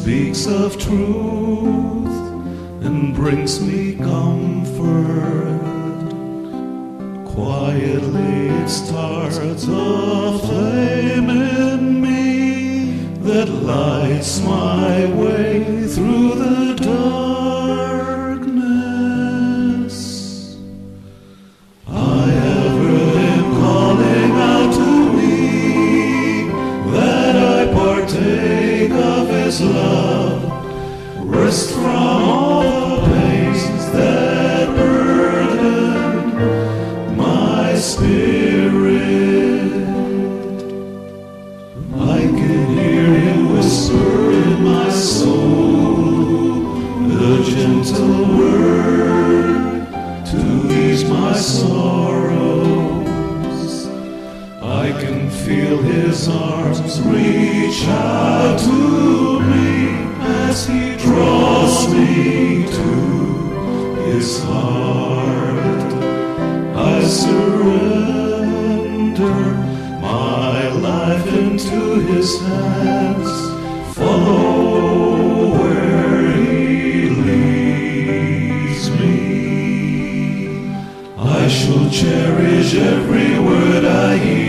speaks of truth and brings me comfort. Quietly it starts a flame in me that lights my way through the darkness. I have heard him calling out to me that I partake of his love, rest from all the pains that burden my spirit. I can hear him whisper in my soul a gentle word to ease my sorrows. I can feel his arms reach out to me as he draws me to his heart. I surrender my life into his hands, follow where he leads me. I shall cherish every word I hear.